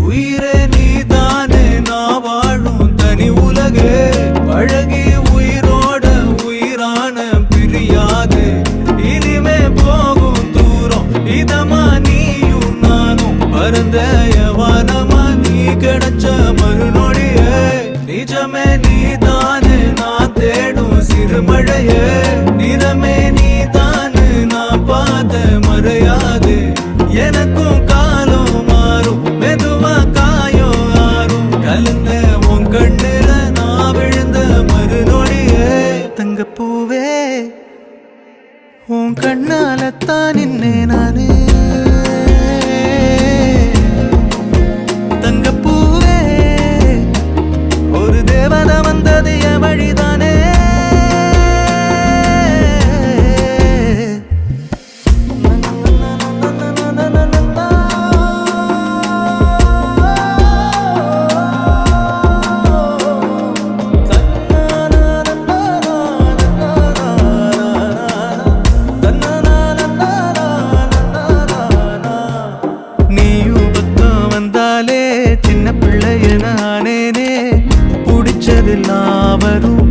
உயிரே நீதானே நான் வாழும் தனி உலகே பழகி உயிரோட உயிரான பிரியாது இனிமே போகும் தூரம் இதமா நீயும் நானும் பரந்த யவானமா நீ கிடைச்ச மறுநொடியே நிஜமே நீதானே நான் தேடும் சிறுமழையே நிறமே நீதானே நான் பார்த்த மறையாது எனக்கும் காலம் மாறும் மெதுவா காயம் ஆறும் கலந்த உன் கண்ணுல நான் விழுந்த மறுநொடியே தங்கப்பூவே உன் கண்ணாலத்தான் நின்னே நானே தங்கப்பூவே ஒரு தேவதை வந்தது என் வழிதானே சின்ன பிள்ளைய நானேனே பிடிச்சதெல்லாம் வரும்